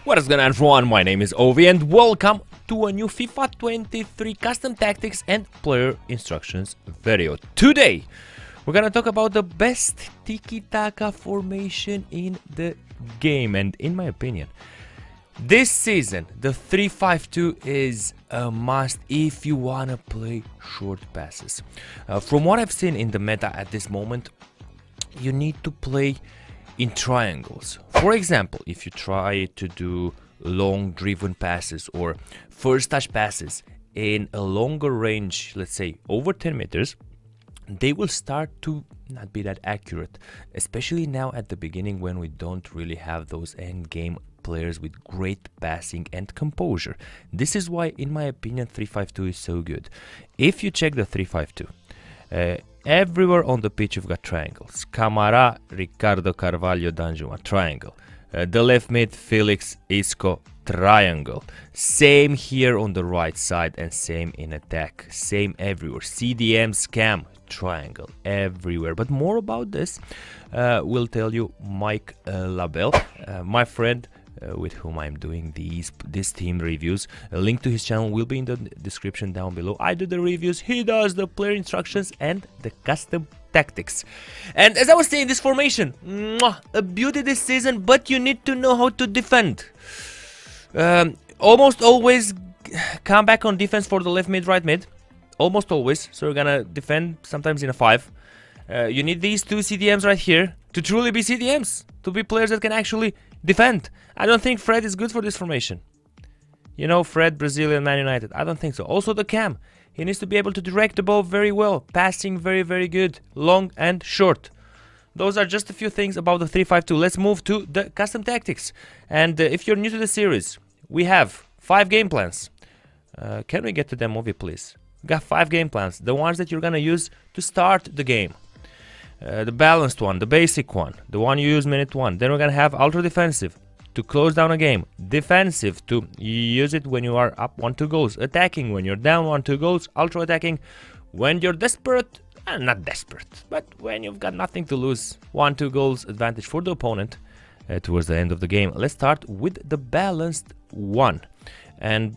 What is going on, everyone? My name is Ovi and welcome to a new FIFA 23 custom tactics and player instructions video. Today we're gonna talk about the best Tiki Taka formation in the game, and in my opinion this season the 3-5-2 is a must if you wanna play short passes. From what I've seen in the meta at this moment, you need to play in triangles. For example, if you try to do long driven passes or first touch passes in a longer range, let's say over 10 meters, they will start to not be that accurate, especially now at the beginning when we don't really have those end game players with great passing and composure. This is why, in my opinion, 3-5-2 is so good. If you check the 3-5-2, everywhere on the pitch you've got triangles. Camara, Ricardo Carvalho, Danjuma, triangle. The left mid, Felix, Isco, triangle. Same here on the right side and same in attack. Same everywhere. CDM, Scam, triangle. Everywhere. But more about this will tell you Mike Labelle, my friend, with whom I'm doing this team reviews. A link to his channel will be in the description down below. I do the reviews, he does the player instructions and the custom tactics. And as I was saying, this formation, a beauty this season, but you need to know how to defend. Almost always come back on defense for the left mid, right mid. Almost always. So you're gonna defend sometimes in a 5. You need these two CDMs right here to truly be CDMs, to be players that can actually defend. I don't think Fred is good for this formation. You know, Fred, Brazilian, Man United. I don't think so. Also the Cam. He needs to be able to direct the ball very well. Passing very, very good. Long and short. Those are just a few things about the 3-5-2. Let's move to the custom tactics. And if you're new to the series, we have 5 game plans. Can we get to them, Ovi, please? We got 5 game plans. The ones that you're gonna use to start the game. The balanced one, the basic one, the one you use minute 1. Then we're gonna have ultra defensive to close down a game, defensive to use it when you are up 1-2 goals, attacking when you're down 1-2 goals, ultra attacking when you're desperate, not desperate, but when you've got nothing to lose, 1-2 goals advantage for the opponent towards the end of the game. Let's start with the balanced one, and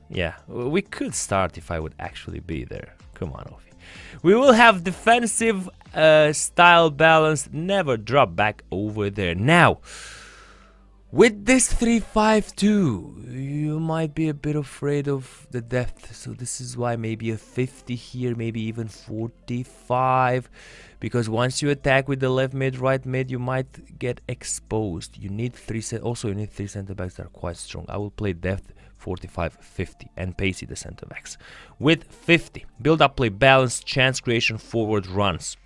yeah, we could start if I would actually be there. Come on, Ovi. We will have defensive style balance, never drop back over there. Now, with this 3-5-2, you might be a bit afraid of the depth, so this is why maybe a 50 here, maybe even 45, because once you attack with the left mid, right mid, you might get exposed. You need 3 center backs that are quite strong. I will play depth 45, 50, and pacey the center backs. With 50, build up play, balance, chance creation, forward runs.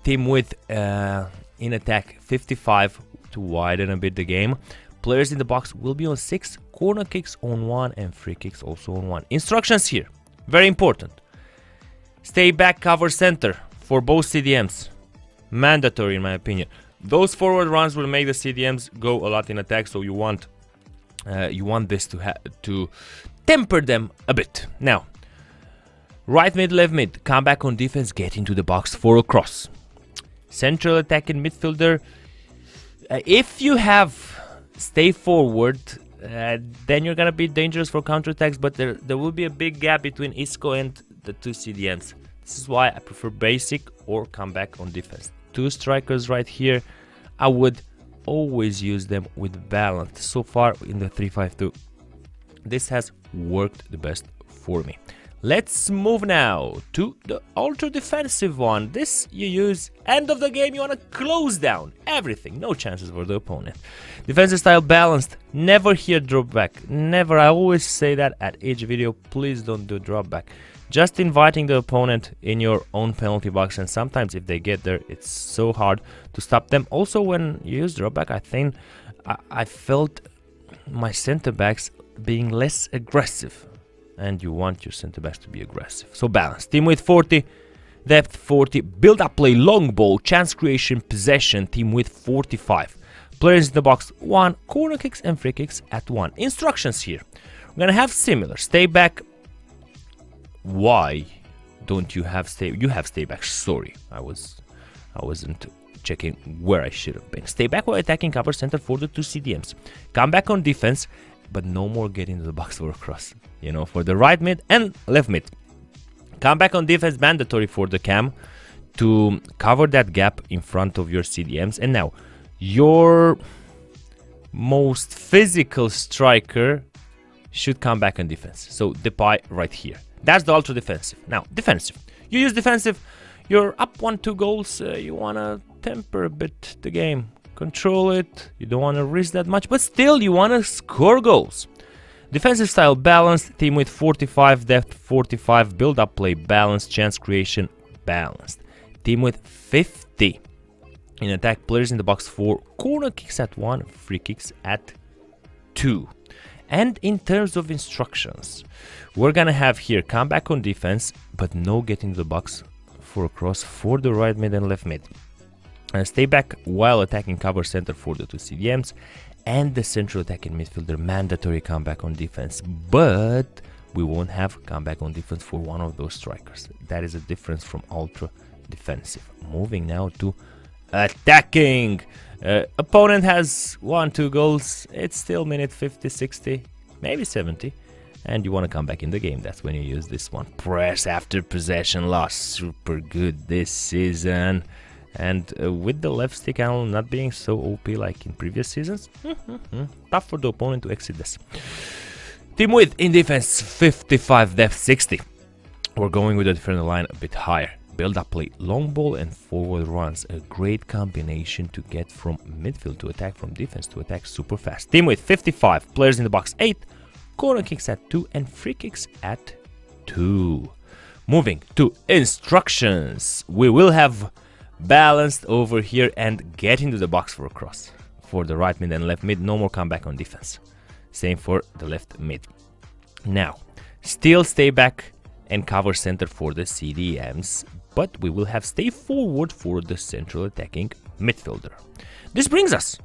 Team with in attack 55 to widen a bit the game. Players in the box will be on 6, corner kicks on 1, and free kicks also on 1. Instructions here, very important. Stay back, cover center for both CDMs. Mandatory in my opinion. Those forward runs will make the CDMs go a lot in attack, so you want this to temper them a bit. Now, right mid, left mid, come back on defense, get into the box for a cross. Central attacking midfielder. If you have stay forward, then you're gonna be dangerous for counterattacks, but there will be a big gap between Isco and the 2 CDMs. This is why I prefer basic or come back on defense. 2 strikers right here. I would always use them with balance. So far in the 3-5-2, this has worked the best for me. Let's move now to the ultra defensive one. This you use end of the game, you want to close down everything, no chances for the opponent. Defensive style balanced, never here drop back, never. I always say that at each video, please don't do drop back. Just inviting the opponent in your own penalty box, and sometimes if they get there, it's so hard to stop them. Also, when you use drop back, I think I felt my center backs being less aggressive. And you want your center backs to be aggressive. So balance. Team with 40, depth 40, build up play, long ball, chance creation, possession. Team with 45. Players in the box 1, corner kicks and free kicks at 1. Instructions here. We're gonna have similar. Stay back. Why don't you have stay? You have stay back. Sorry, I wasn't checking where I should have been. Stay back while attacking cover center for the two CDMs. Come back on defense, but no more get into the box for a cross. You know, for the right mid and left mid. Come back on defense, mandatory for the cam to cover that gap in front of your CDMs. And now, your most physical striker should come back on defense. So Depay right here. That's the ultra defensive. Now, defensive. You use defensive, you're up 1-2 goals, you want to temper a bit the game. Control it, you don't want to risk that much, but still you want to score goals. Defensive style balanced, team with 45, depth 45, build up play balanced, chance creation balanced. Team with 50 in attack, players in the box 4, corner kicks at 1, free kicks at 2. And in terms of instructions, we're gonna have here come back on defense, but no get into the box for a cross for the right mid and left mid. Stay back while attacking cover center for the two CDMs, and the central attacking midfielder mandatory comeback on defense, but we won't have comeback on defense for one of those strikers. That is a difference from ultra defensive. Moving now to attacking. Opponent has 1-2 goals. It's still minute 50, 60, maybe 70, and you want to come back in the game. That's when you use this one. Press after possession loss, super good this season. And with the left stick handle not being so OP like in previous seasons, tough for the opponent to exit this. Team width in defense 55, depth 60. We're going with the defender line a bit higher. Build up play, long ball and forward runs. A great combination to get from midfield to attack, from defense to attack super fast. Team width 55, players in the box 8, corner kicks at 2 and free kicks at 2. Moving to instructions. We will have balanced over here and get into the box for a cross. For the right mid and left mid, no more comeback on defense. Same for the left mid. Now, still stay back and cover center for the CDMs, but we will have stay forward for the central attacking midfielder. This brings us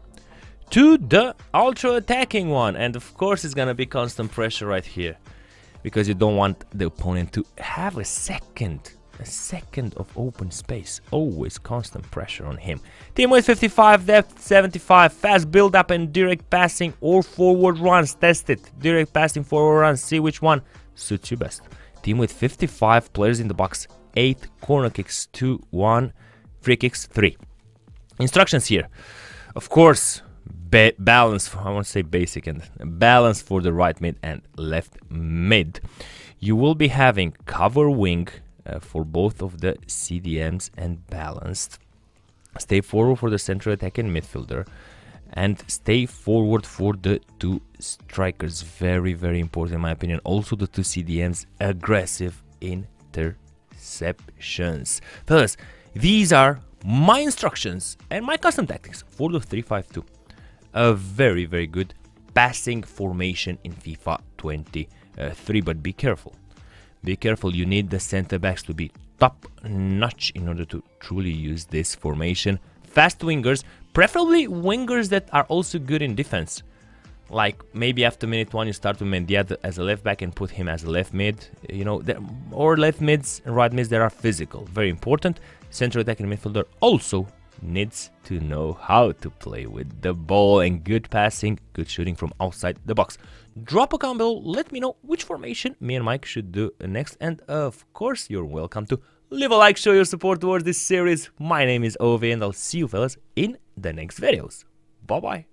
to the ultra attacking one, and of course it's gonna be constant pressure right here, because you don't want the opponent to have a second of open space. Always constant pressure on him. Team with 55, depth 75, fast build up and direct passing or forward runs. Test it. Direct passing, forward runs. See which one suits you best. Team with 55, players in the box 8, corner kicks 2, 1, free kicks 3. Instructions here. Of course, balance. I want to say basic and balance for the right mid and left mid. You will be having cover wing for both of the CDMs and balanced. Stay forward for the central attacking midfielder and stay forward for the two strikers. Very, very important in my opinion. Also the two CDMs, aggressive interceptions. Fellas, these are my instructions and my custom tactics for the 3-5-2. A very, very good passing formation in FIFA 23, but be careful. Be careful, you need the center backs to be top notch in order to truly use this formation. Fast wingers, preferably wingers that are also good in defense. Like maybe after minute 1 you start with Mendiad as a left back and put him as a left mid, you know, or left mids and right mids that are physical. Very important. Central attacking midfielder also needs to know how to play with the ball, and good passing, good shooting from outside the box. Drop a comment below, let me know which formation me and Mike should do next, and of course you're welcome to leave a like, show your support towards this series. My name is Ove and I'll see you fellas in the next videos. Bye bye.